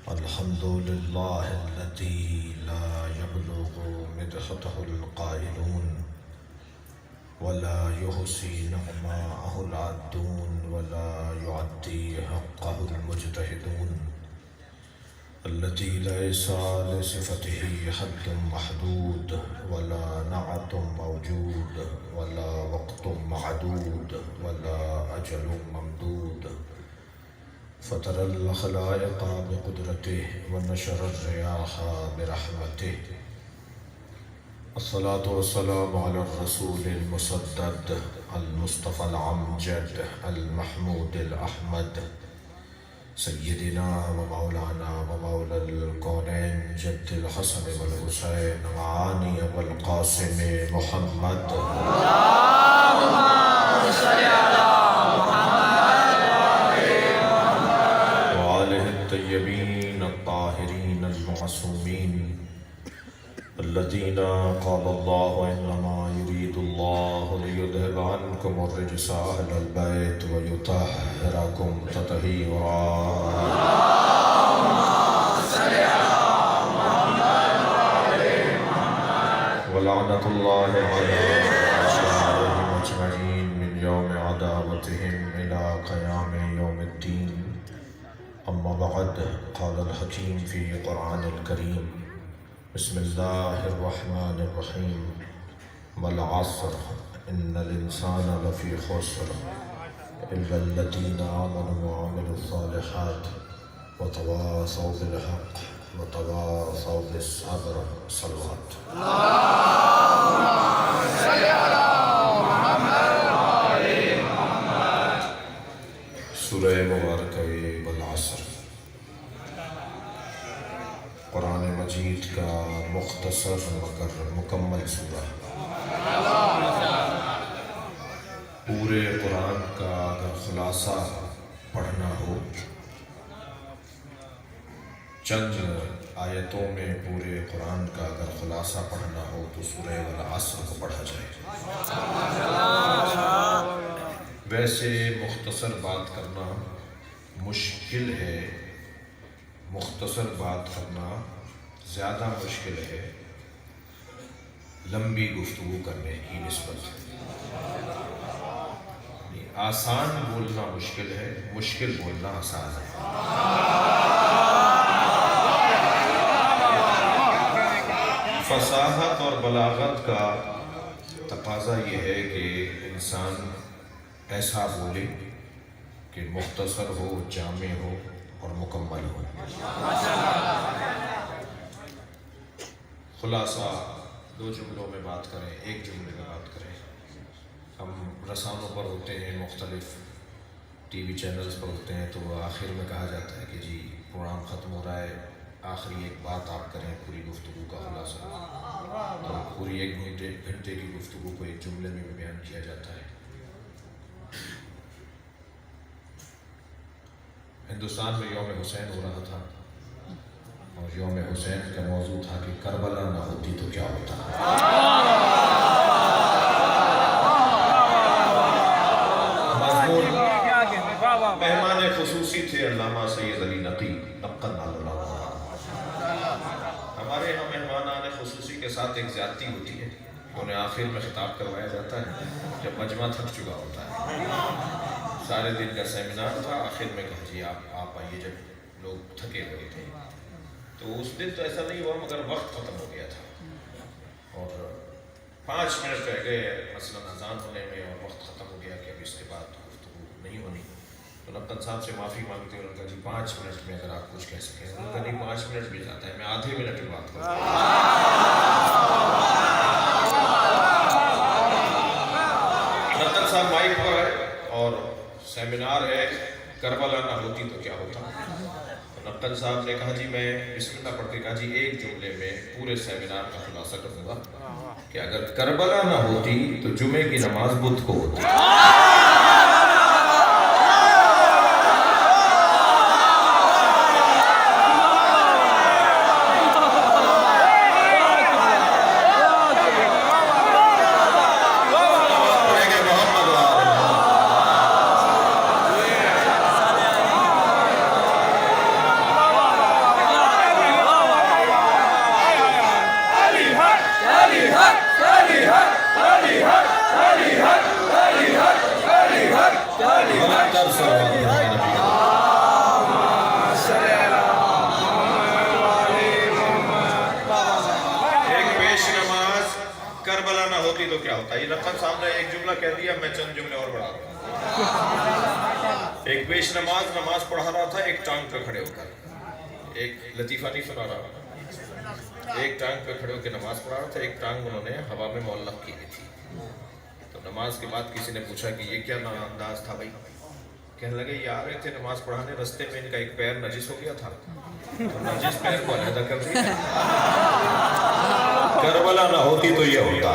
الحمد لله الذي لا يبلغ مدحته القائلون ولا يحصي نعماءه العادون ولا يعدي حقه المجتهدون الذي ليس لصفته حد محدود ولا نعت موجود ولا وقت معدود ولا أجل ممدود فطر الخلائق بقدرته ونشر الرياح برحمته. الصلاة والسلام على الرسول المسدد المصطفى العمجد المحمود الأحمد سيدنا ومولانا ومولى الكونين جد الحسن والحسين معاني والقاسم محمد. اللهم صل على الطيبين الطاهرين المعصومين الذين قال الله إنما يريد الله ليذهب عنكم الرجس أهل البيت ويطهركم تطهيرا. اللهم صل على محمد ولعنة الله على أعدائهم أجمعين من يوم عداوتهم إلى قيام يوم الدين. أما بعد، قال الحكيم في قرآن الكريم: بسم الله الرحمن الرحيم والعصر إن الإنسان لفي خسر إلا الذين آمنوا وعملوا الصالحات وتواصوا بالحق وتواصوا بالصبر. صلوات. اللهم صل على محمد وآل محمد. سورہ مبارکہ والعصر قرآن مجید کا مختصر مگر مکمل سورہ. پورے قرآن کا اگر خلاصہ پڑھنا ہو، چند آیتوں میں پورے قرآن کا اگر خلاصہ پڑھنا ہو تو سورہ والعصر کو پڑھا جائے. ویسے مختصر بات کرنا مشکل ہے، مختصر بات کرنا زیادہ مشکل ہے لمبی گفتگو کرنے کی نسبت. آسان بولنا مشکل ہے، مشکل بولنا آسان ہے. فصاحت اور بلاغت کا تقاضا یہ ہے کہ انسان ایسا بولے کہ مختصر ہو، جامع ہو اور مکمل ہو. خلاصہ دو جملوں میں بات کریں، ایک جملے میں بات کریں. ہم رسانوں پر ہوتے ہیں، مختلف ٹی وی چینلز پر ہوتے ہیں، تو آخر میں کہا جاتا ہے کہ جی پروگرام ختم ہو رہا ہے، آخری ایک بات آپ کریں پوری گفتگو کا خلاصہ. تو پوری ایک گھنٹے کی گفتگو کو ایک جملے میں بیان کیا جاتا ہے. ہندوستان میں یوم حسین ہو رہا تھا اور یوم حسین کا موضوع تھا کہ کربلا نہ ہوتی تو کیا ہوتا. مضمون مہمان خصوصی تھے علامہ سید علی نقی نقن اللہ. ہمارے یہاں مہمان خصوصی کے ساتھ ایک زیادتی ہوتی ہے، انہیں آخر میں خطاب کروایا جاتا ہے جب مجمع تھک چکا ہوتا ہے. سارے دن کا سیمینار تھا، آخر میں کہا جی آپ آئیے. جب لوگ تھکے ہوئے تھے تو اس دن تو ایسا نہیں ہوا، مگر وقت ختم ہو گیا تھا اور 5 منٹ رہ گئے مثلاً اذان ہونے میں اور وقت ختم ہو گیا کہ اب اس کے بعد گفتگو نہیں ہونی. تو نقن صاحب سے معافی مانگتے ہیں، انہوں نے کہا جی 5 منٹ میں اگر آپ کچھ کہہ سکیں. انہوں نے کہا نہیں 5 منٹ بھی جاتا ہے، میں آدھے منٹ کی بات کروں. نقن صاحب مائک پر ہے اور سیمینار ہے کربلا نہ ہوتی تو کیا ہوتا. نقن صاحب نے کہا جی میں بسم اللہ پڑھ کے کہا جی ایک جملے میں پورے سیمینار کا خلاصہ کر دوں گا کہ اگر کربلا نہ ہوتی تو جمعے کی نماز بدھ کو ہوتی. بتائی. رقم صاحب نے ایک جملہ کہہ دیا, میں چند جملے اور بڑھا رہا ہوں. ایک پیش نماز پڑھا رہا تھا ایک ٹانگ پہ کھڑے ہو کر. ایک لطیفہ نہیں سنا رہا, ایک ٹانگ پہ کھڑے ہو کے نماز پڑھا رہا تھا, ایک ٹانگ انہوں نے ہوا میں معلق کی ہوئی تھی. تو نماز کے بعد کسی نے پوچھا کہ یہ کیا انداز تھا بھائی؟ کہنے لگے یہ آ رہے تھے نماز پڑھانے, رستے میں ان کا ایک پیر نجس ہو گیا تھا, تو نجس پیر کو علیحدہ کر دیا. کربلا نہ ہوتی تو یہ ہوتا.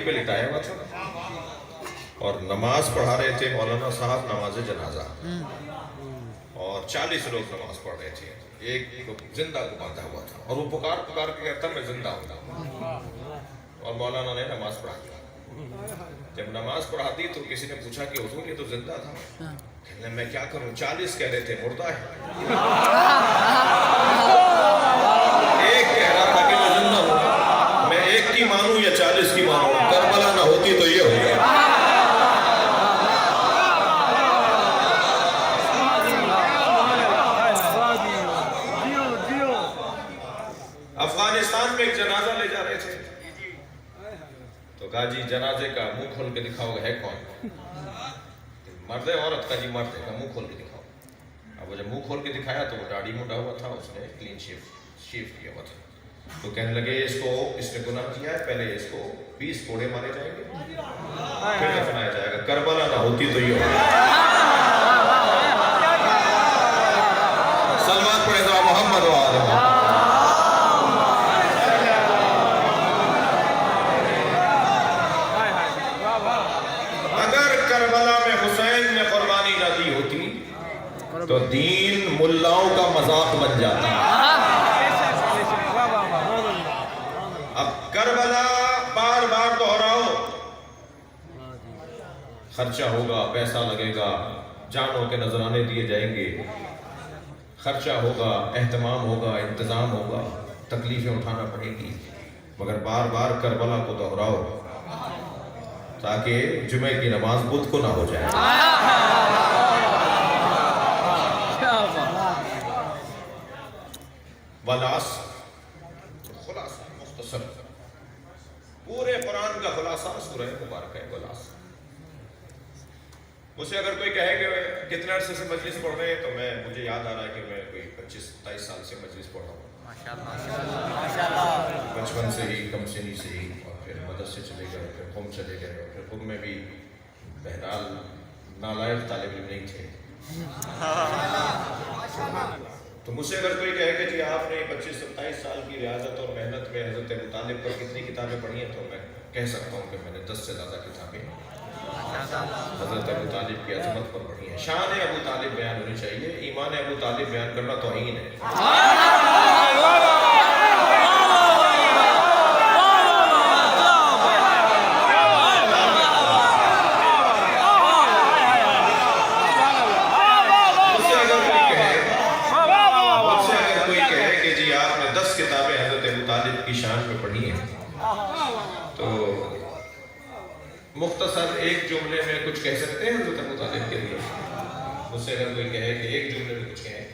پہ لٹایا ہوا تھا اور نماز پڑھا رہے تھے مولانا صاحب نماز جنازہ, اور 40 لوگ نماز پڑھ رہے تھے. ایک زندہ کو باندھا ہوا تھا اور وہ پکار کے کہتا میں زندہ ہوں, اور مولانا نے نماز پڑھا دی. جب نماز پڑھا دی تو کسی نے پوچھا کہ حضور یہ تو زندہ تھا. کہنے میں کیا کروں, 40 کہہ رہے تھے مردہ ہے. ایک کہہ رہا تھا کہ میں زندہ ہوں, میں ایک کی مانوں یا 40 کی مانوں, کربلا نہ ہوتی تو یہ ہو گیا. افغانستان میں ایک جنازہ لے جا رہے تھے, تو کہا جی جنازے کا منہ کھول کے دکھاؤ ہے کون؟ مرد ہے عورت کا؟ جی مرد ہے. کا منہ کھول کے دکھاؤ. اب وہ جب منہ کھول کے دکھایا تو وہ داڑھی منڈا ہوا تھا, اس نے کلین شیو کیا ہوا تھا. تو کہنے لگے اس نے گناہ کیا ہے, پہلے اس کو 20 کوڑے مارے جائیں گے پھر دفنایا جائے گا. کربلا نہ ہوتی تو یہ ہوگا. سلمان پڑھے ذرا محمد و آل محمد. اگر کربلا میں حسین نے قربانی نہ دی ہوتی تو دین ملاؤں کا مذاق بن جاتا. اب کربلا بار بار دہراؤ, خرچہ ہوگا, پیسہ لگے گا, جانوں کے نذرانے دیے جائیں گے, خرچہ ہوگا, اہتمام ہوگا, انتظام ہوگا, تکلیفیں اٹھانا پڑیں گی, مگر بار بار کربلا کو دہراؤ تاکہ جمعہ کی نماز بدھ کو نہ ہو جائے. خلاصہ مختصر پورے قرآن کا خلاصہ سورہ مبارکہ ہے. خلاصہ مجھ سے اگر کوئی کہے کہ کتنے عرصے سے مجلس پڑھ رہے ہیں, تو مجھے یاد آ رہا ہے کہ میں کوئی 25-27 سال سے مجلس پڑھ رہا ہوں. بچپن سے ہی, کم سنی سے ہی, اور پھر مدرسے چلے گئے, پھر قم چلے گئے, اور پھر قم میں بھی بہرحال نالائق طالب علم نہیں تھے. تو مجھ سے اگر کوئی کہے کہ جی آپ نے 25-27 سال کی ریاضت اور محنت میں حضرت ابو طالب پر کتنی کتابیں پڑھی ہیں, تو میں کہہ سکتا ہوں کہ میں نے 10 سے زیادہ کتابیں حضرت ابو طالب کی عظمت پر پڑھی ہیں. شان ابو طالب بیان ہونی چاہیے, ایمان ابو طالب بیان کرنا توہین ہے. تو مختصر ایک جملے میں کچھ کہہ سکتے ہیں حضرت ابو طالب کے لیے. مجھ سے اگر کوئی کہے کہ ایک جملے میں کچھ کہیں,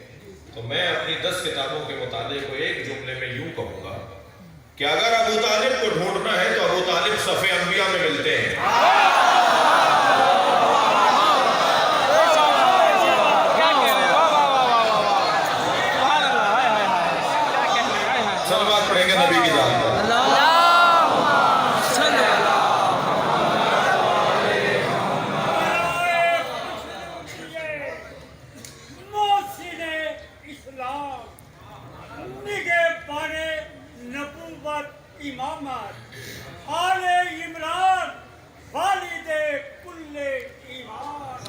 تو میں اپنی 10 کتابوں کے مطالعے کو ایک جملے میں یوں کہوں گا کہ اگر ابو طالب کو ڈھونڈنا ہے تو ابو طالب صف انبیاء میں ملتے ہیں. سلوات پڑھیں گے نبی کی ذات پر. امامت آل عمران والد کل ایمان,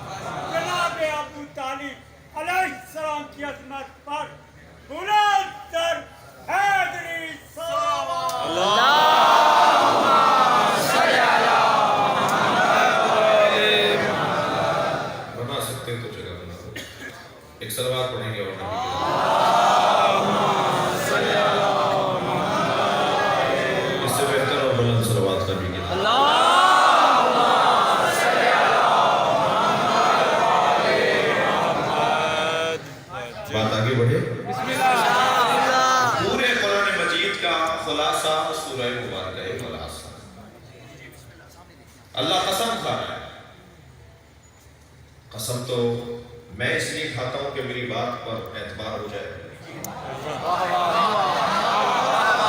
جناب ابو طالب علیہ السلام کی عظمت پر بلند تر حیدری صلوات. اللہم صلی علی محمد. بنا سکتے تو جگہ بنا دو, ایک صلوات پڑھیں گے اور نبی کی بات آگے بڑھے. پورے قرآن مجید کا خلاصہ سورہ مبارکہ خلاصہ. اللہ قسم کھا رہا ہے. قسم تو میں اس لیے کھاتا ہوں کہ میری بات پر اعتبار ہو جائے.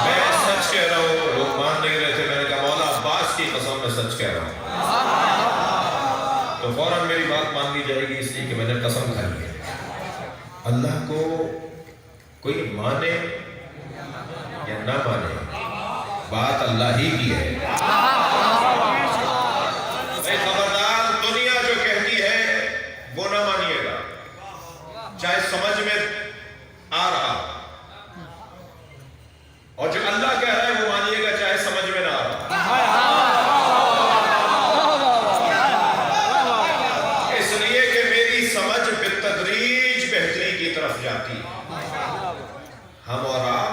میں سچ کہہ رہا ہوں. لوگ مان نہیں رہے تھے. میں نے کہا مولا عباس کی قسم میں سچ کہہ رہا ہوں. تو فوراً میری بات مان لی جائے گی اس لیے کہ میں نے قسم کھائی ہے. اللہ کو کوئی مانے یا نہ مانے، بات اللہ ہی کی ہے. خبردار، دنیا جو کہتی ہے وہ نہ مانیے گا، چاہے سمجھ میں آ رہا، اور جو اللہ کہہ رہا ہے وہ مانیے گا چاہے سمجھ میں نہ آ رہا. اس لیے کہ میری سمجھ بالتدریج بہتری کی طرف جاتی ہے. ہم اور آپ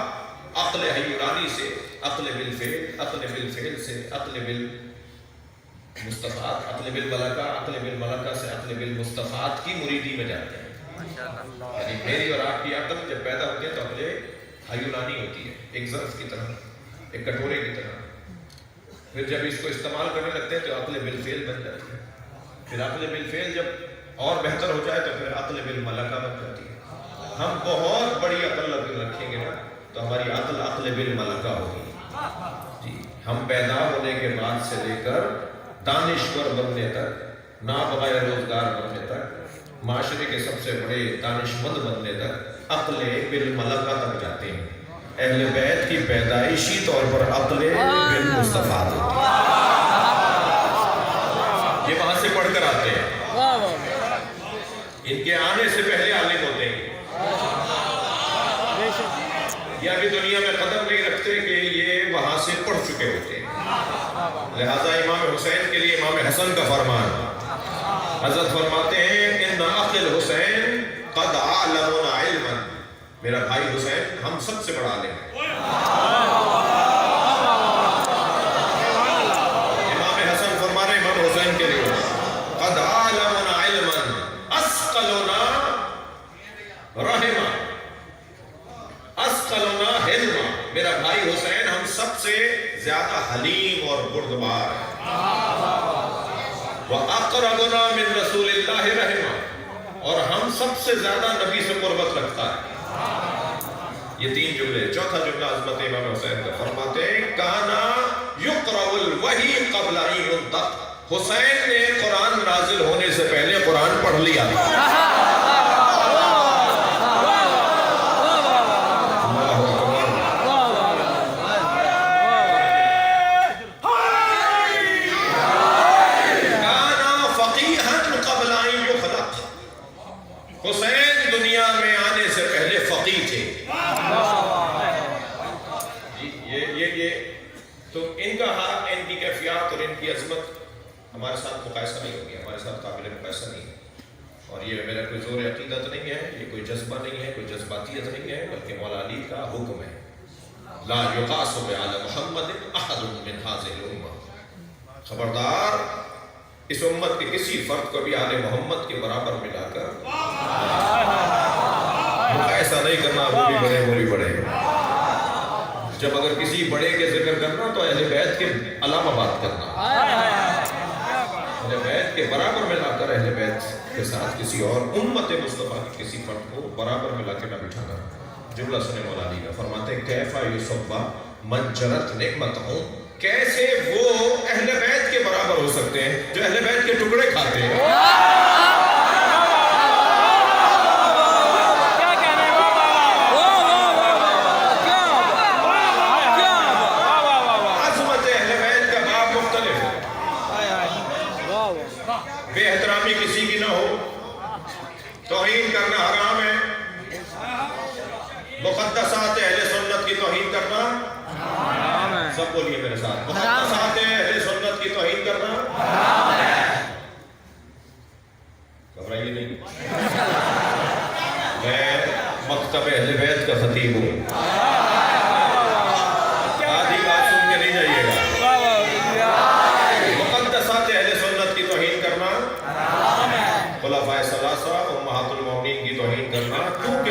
عقل حیرانی سے، عقل بالفعل، عقل بالفعل سے عقل بالمستفاد، عقل بالملکہ، عقل بالملکہ سے عقل بالمستفاد کی مریدی میں جاتے ہیں. یعنی میری اور آپ کی عقل جب پیدا ہوتی ہے تو عقل حیرانی ہوتی ہے، ایک ظرف کی طرح، ایک کٹورے کی طرح. پھر جب اس کو استعمال کرنے لگتے ہیں تو عقل بالفعل بن جاتی ہے. پھر عقل بالفعل جب اور بہتر ہو جائے تو پھر عقل بالملکہ بن جاتی ہے. ہم بہت بڑی عقل رکھیں گے نا تو ہماری عقل عقل بالملکہ ہوگی. جی، ہم پیدا ہونے کے بعد سے لے کر دانشور بننے تک، نابغیر روزگار بننے تک، معاشرے کے سب سے بڑے دانشمند بننے تک عقل بالملکہ تک جاتے ہیں. اہل بیت کی پیدائشی طور پر عقل بالمستفاد ہوتی ہے. یہ وہاں سے پڑھ کر آتے ہیں. ان کے آنے سے پہلے عالم ہوتے ہیں. یہ ابھی دنیا میں قدم نہیں رکھتے کہ یہ وہاں سے پڑھ چکے ہوتے ہیں. لہذا امام حسین کے لیے امام حسن کا فرمان، حضرت فرماتے ہیں ان اخ الحسین قد اعلمنا علما، میرا بھائی حسین ہم سب سے بڑا عالم ہے. امام حسن فرما رہے امام حسین کے لیے قد اعلمنا علما اسقلنا رحما اسقلنا حلما. میرا بھائی حسین ہم سب سے زیادہ حلیم اور بردبار ہے. وَأَقْرَبُنَا مِن رَسُولِ اللَّهِ رَحِمًا، اور ہم سب سے زیادہ نبی سے قربت رکھتا ہے. یہ تین جملے. چوتھا جملہ عظمت امام حسین کا فرماتے ہیں کانا یقرأ الوحی قبل ان ينطق. حسین نے قرآن نازل ہونے سے پہلے قرآن پڑھ لیا. حسین دنیا میں آنے سے پہلے فقیہ تھے. یہ تو ان کا حال، ان کی کیفیات اور ان کی عظمت ہمارے ساتھ مقایسہ نہیں ہوگی، ہمارے ساتھ قابل مقایسہ نہیں ہے. اور یہ میرا کوئی زور عقیدت نہیں ہے، یہ کوئی جذبہ نہیں ہے، کوئی جذباتیت نہیں ہے، بلکہ مولا علی کا حکم ہے. لا یقاس بعلی محمد احد من هذه الامہ. خبردار، اس امت کے کسی فرد کو بھی آل محمد کے برابر ملا کر ایسا نہیں کرنا. وہ بھی بڑے، وہ بھی بڑے. جب اگر کسی بڑے کے ذکر کرنا تو اہل بیت کے علاوہ بات کرنا. اہل بیت کے برابر ملا کر اہل بیت کے ساتھ کسی اور امت مصطفیٰ کی کسی فرد کو برابر ملا کے نہ بٹھانا. جملہ سنے مولا علی کا. فرماتے ہیں کیفا یصبا من جرت نعمتہ، کیسے وہ اہل بیت کے برابر ہو سکتے ہیں جو اہل بیت کے ٹکڑے کھاتے ہیں. عظمت اہل بیت کا باب مختلف ہے. بے احترامی کسی کی نہ ہو، توہین کرنا حرام ہے. مقدسات اہل سنت کی توہین کرنا، سب بولیے میرے ساتھ، مقدسات اہل سنت کی توہین کرنا. گھبرائیے نہیں، میں مکتب اہل بیت کا خطیب ہوں. آدھی بات سن کے نہیں جائیے گا. مقدسات اہل سنت کی توہین کرنا، خلفائے ثلاثہ امہات المومنین کی توہین کرنا، کیونکہ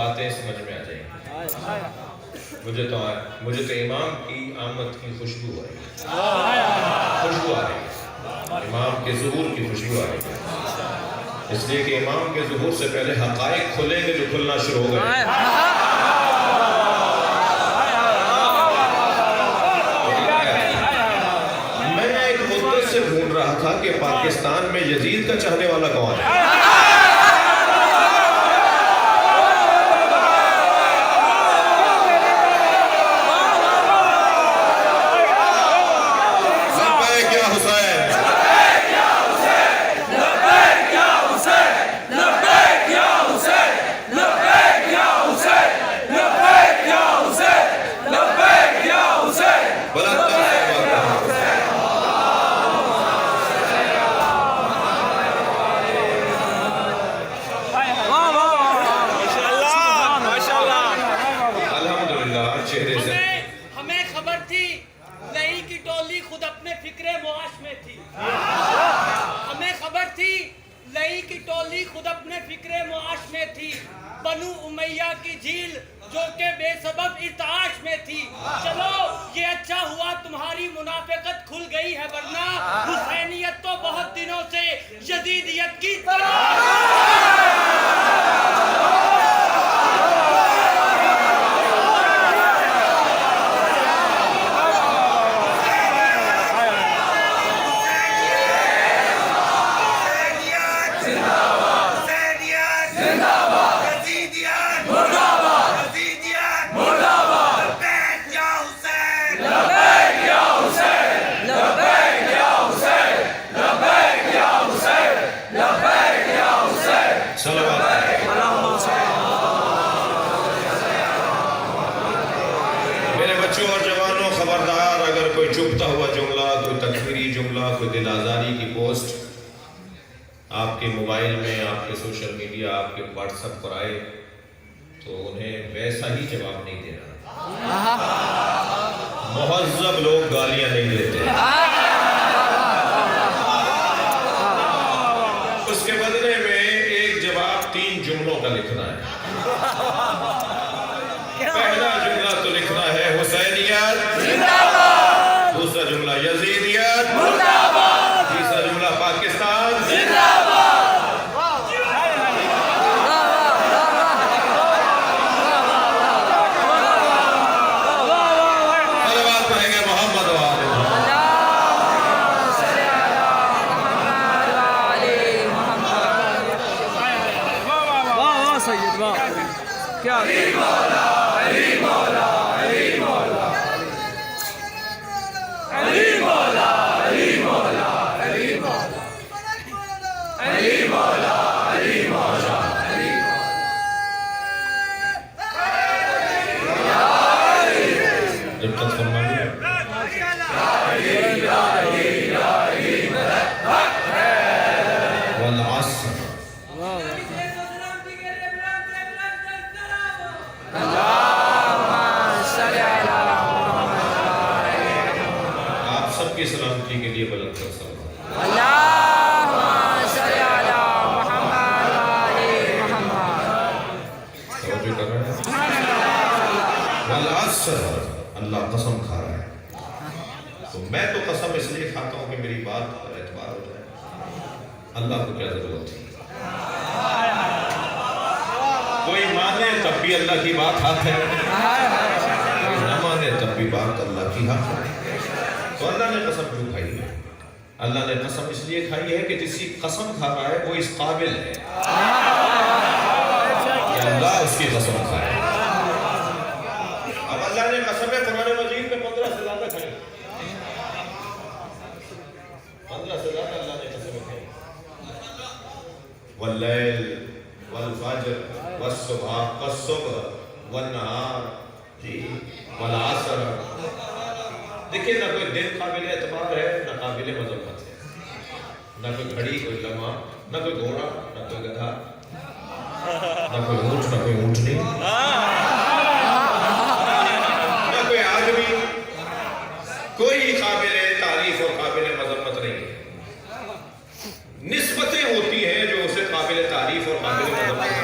باتیں سمجھ میں آ جائیں گی. مجھے تو امام کی آمد کی خوشبو آ رہی ہے, امام کے ظہور کی خوشبو آ رہی ہے, اس لیے کہ امام کے ظہور سے پہلے حقائق کھلیں گے جو کھلنا شروع ہو گئے. میں ایک مدت سے ڈھونڈ رہا تھا کہ پاکستان میں یزید کا چاہنے والا کون ہے. ہمیں خبر تھی لئی کی ٹولی خود اپنے فکر معاش میں تھی. ہمیں خبر تھی لئی کی ٹولی خود اپنے فکر معاش میں تھی. بنو امیہ کی جھیل جو کہ بے سبب ارتعاش میں تھی. چلو یہ اچھا ہوا تمہاری منافقت کھل گئی ہے, ورنہ حسینیت تو بہت دنوں سے یزیدیت کی چپتا ہوا جملہ, کوئی تکفیری جملہ, کوئی دل آزاری کی پوسٹ آپ کے موبائل میں, آپ کے سوشل میڈیا, آپ کے واٹس ایپ پر آئے تو انہیں ویسا ہی جواب نہیں دینا. مہذب لوگ گالیاں نہیں دیتے, اس کے بدلے میں ایک جواب 3 جملوں کا لکھنا ہے. پہلا جملہ تو لکھنا ہے حسینیت دوسرا جملہ یزیدیت تیسرا جملہ پاکستان صلوات پڑھیں گے محمد سید واہ کیا علی مولا علی مولا علی مولا علی مولا علی مولا علی مولا علی مولا علی مولا جب تک فرما آپ سب کی سلامتی کے لیے بلند کر سکتا اللہم صلی علی محمد علی محمد. توجہ کر رہے ہیں. والعصر اللہ قسم کھا رہا ہے, تو میں تو قسم اس لیے کھاتا ہوں کہ میری بات پر اعتبار ہو جائے. اللہ کو کیا ضرورت ہے, کوئی مانے تب بھی اللہ کی بات حق ہے, کوئی نہ مانے تب بھی بات اللہ کی حق ہے. تو اللہ نے قسم کیوں کھائی ہے؟ اللہ نے قسم اس لیے کھائی ہے کہ جس کی قسم کھا رہا ہے وہ اس قابل ہے کہ اللہ اس کی قسم کھائے. اب اللہ نے قسم قرآن مجید میں 15 سے زیادہ کھائی, 15 سے زیادہ اللہ نے قسم کھائی. واللیل والفجر والصبح والصبح والنہار والعصر. دیکھیں نہ کوئی دن قابل اعتبار ہے, نہ قابل مذمت ہے, نہ کوئی گھڑی, کوئی لمحہ, نہ کوئی گھوڑا, نہ کوئی گدھا, نہ کوئی اونٹ, نہ کوئی اونٹنی, نہ کوئی آدمی. کوئی قابل تعریف اور قابل مذمت نہیں ہے. نسبتیں ہوتی ہیں جو اسے قابل تعریف اور قابل مذمت ہیں.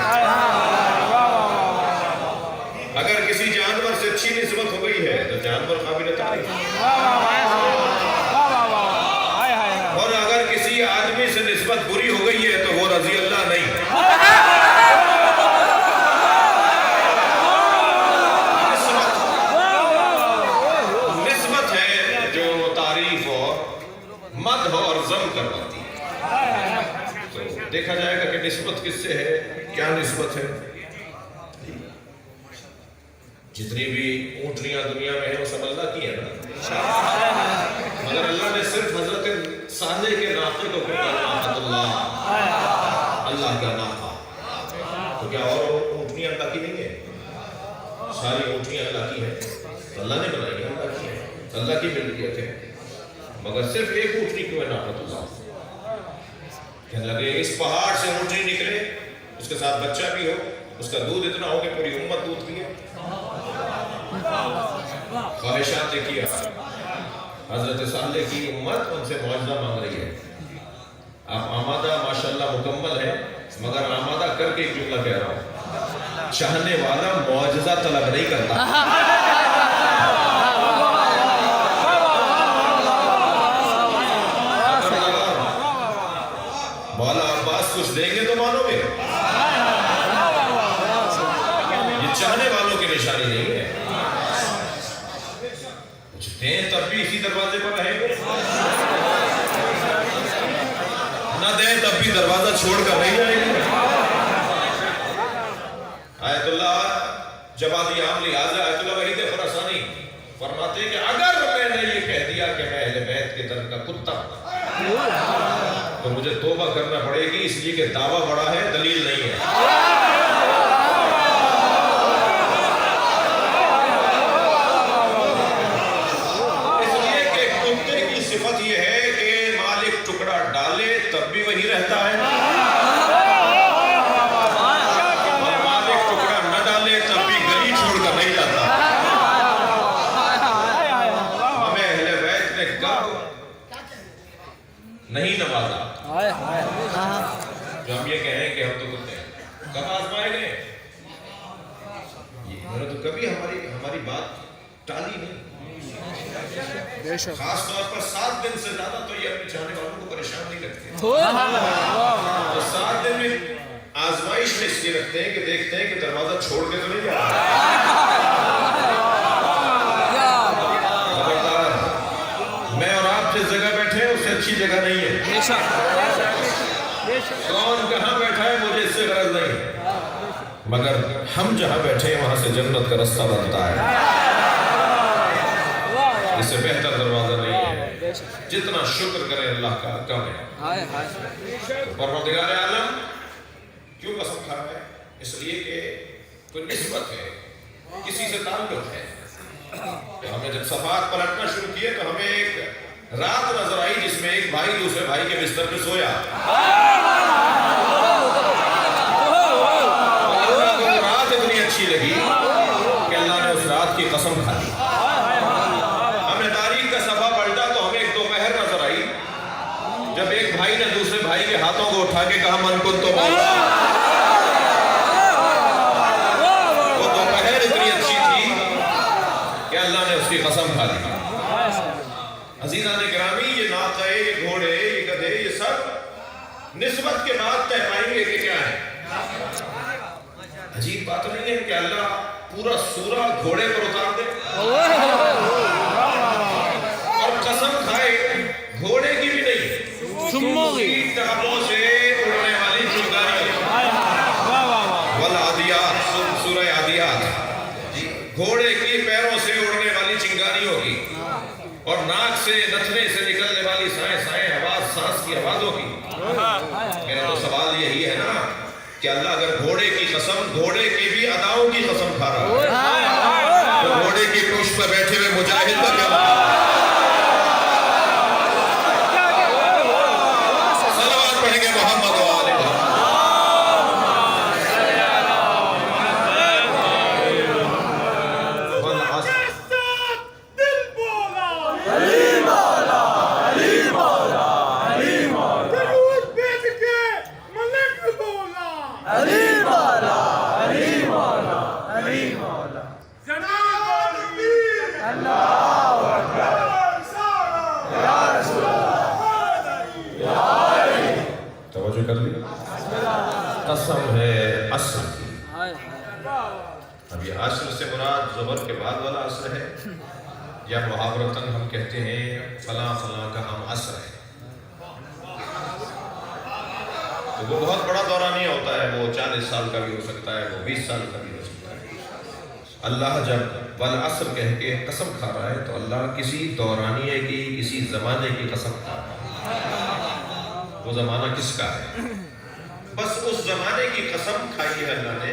مکمل کرواتی ہے. تو دیکھا جائے گا کہ نسبت کس سے ہے, کیا نسبت ہے. جتنی بھی اونٹنیاں دنیا میں ہیں وہ سب اللہ کی ہیں نا, مگر اللہ نے صرف حضرت صالح کے ناقے کو کہا ناقۃ اللہ, اللہ کا ناقہ. تو کیا اور اونٹنیاں اللہ کی نہیں ہیں؟ ساری اونٹنیاں اللہ کی ہیں, اللہ نے بنائی ہے, اللہ کی ہیں, اللہ کی ملکیت ہے. مگر صرف ایک اونٹنی کیوں ہے ناقۃ اللہ؟ کہنے لگے اس پہاڑ سے اونٹنی نکلے, اس کے ساتھ بچہ بھی ہو, اس کا دودھ اتنا ہو کہ پوری امت دودھ پیے. خواہشات دیکھیے, حضرت صالح کی امت ان سے معجزہ مانگ رہی ہے. آپ آمادہ ماشاءاللہ مکمل ہے, مگر آمادہ کر کے ایک جملہ کہہ رہا ہوں, چاہنے والا معجزہ طلب نہیں کرتا. مولا عباس کچھ دیں گے تو مانو گے, یہ چاہنے والوں کی نشانی نہیں ہے. کچھ دیں تب بھی اسی دروازے پر رہیں گے, نہ دیں تب بھی دروازہ چھوڑ کر نہیں جائیں گے. آیت اللہ جوادی عاملی حاضر آیت اللہ وحید خراسانی فرماتے ہیں کہ اگر میں نے یہ کہہ دیا کہ میں اہل بیت کے در کا کتا تو مجھے توبہ کرنا پڑے گی, اس لیے کہ دعویٰ بڑا ہے, دلیل نہیں ہے. اس لیے کہ کتے کی صفت یہ ہے کہ مالک ٹکڑا ڈالے تب بھی وہی رہتا ہے, اور مالک ٹکڑا نہ ڈالے تب بھی گلی چھوڑ کر نہیں جاتا. ہمیں اہل بیت نے کب نہیں نوازا جو ہم یہ کہیں کہ ہم تو کتے ہیں, کب آزمائے گئے, انہوں نے تو کبھی ہماری بات ٹالی نہیں. خاص طور پر 7 دن سے زیادہ تو یہ اپنے چاہنے والوں کو پریشان نہیں کرتے. تو 7 دن میں آزمائش میں اس لیے رکھتے ہیں کہ دیکھتے ہیں کہ دروازہ چھوڑ کے تو نہیں جا رہا. میں اور آپ جس جگہ بیٹھے ہیں اس سے اچھی جگہ نہیں ہے. کون کہاں بیٹھا ہے مجھے اس سے غرض نہیں, مگر ہم جہاں بیٹھے ہیں وہاں سے جنت کا رستہ بنتا ہے. اس سے بہتر دروازہ نہیں ہے. جتنا شکر کریں اللہ کا کم ہے. پروردگار عالم کیوں قسم کھا رہا ہے؟ اس لیے کہ کوئی نسبت ہے, کسی سے تعلق ہے. ہمیں جب صفحات پلٹنا شروع کیے تو ہمیں ایک رات نظر آئی جس میں ایک بھائی دوسرے بھائی کے بستر پہ سویا. اللہ کو رات اتنی اچھی لگی کہ اللہ نے اس رات کی قسم کھا لی. ہم نے تاریخ کا صفحہ پلٹا تو ہمیں ایک دوپہر نظر آئی جب ایک بھائی نے دوسرے بھائی کے ہاتھوں کو اٹھا کے کہا من کن تو مولا. وہ دوپہر اتنی اچھی تھی کہ اللہ نے اس کی قسم کھا لی. عزیزان گرامی, یہ ناقے, یہ گھوڑے, یہ گدھے, یہ سب نسبت کے بعد طے پائیں گے کہ کیا ہے. عجیب بات نہیں ہے کہ اللہ پورا سورہ گھوڑے پر اتار دے اور قسم کھائے گھوڑے کی بھی نہیں, ٹہبوں سے اڑنے والی چنگاریوں. والعادیات, سورہ عادیات, گھوڑے کی پیروں سے اڑنے والی چنگاریوں کی اور ناک سے نتنے سے نکلنے والی سائیں سائیں آواز, سانس کی آوازوں کی. میرا تو سوال یہی ہے نا کہ اللہ اگر گھوڑے کی قسم, گھوڑے کی بھی اداؤں کی قسم کھا رہا ہے, تو گھوڑے کی پشت پر بیٹھے ہوئے مجاہد کا کیا صلوات پڑھیں گے محمد و آل محمد. توجہ کر لی, قسم ہے عصر کی. اب یہ عصر سے مراد ظہر کے بعد والا عصر ہے, یا محاورتاً ہم کہتے ہیں فلاں فلاں کا ہم عصر ہے. تو وہ بہت بڑا دورانیہ ہوتا ہے، وہ 40 سال کا بھی ہو سکتا ہے، وہ 20 سال کا بھی ہو سکتا ہے۔ اللہ جب والعصر کہہ کے قسم کھا رہا ہے تو اللہ کسی دورانیے کی، کسی زمانے کی قسم کھا رہا ہے۔ وہ زمانہ کس کا ہے؟ بس اس زمانے کی قسم کھائی ہے اللہ نے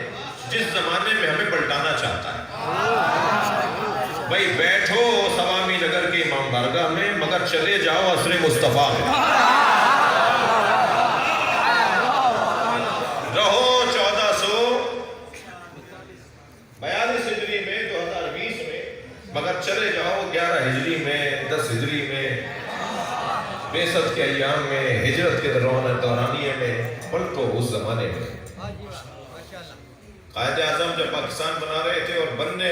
جس زمانے میں ہمیں پلٹانا چاہتا ہے۔ بھائی بیٹھو سوامی نگر کے امام بارگاہ میں، مگر چلے جاؤ عصر مصطفیٰ میں، رہو 1442 ہجری میں، 2020 میں، مگر چلے جاؤ 11 ہجری میں، 10 ہجری میں، بعثت کے ایام میں، ہجرت کے دورانیے میں، پلٹو اس زمانے میں۔ قائد اعظم جب پاکستان بنا رہے تھے اور بننے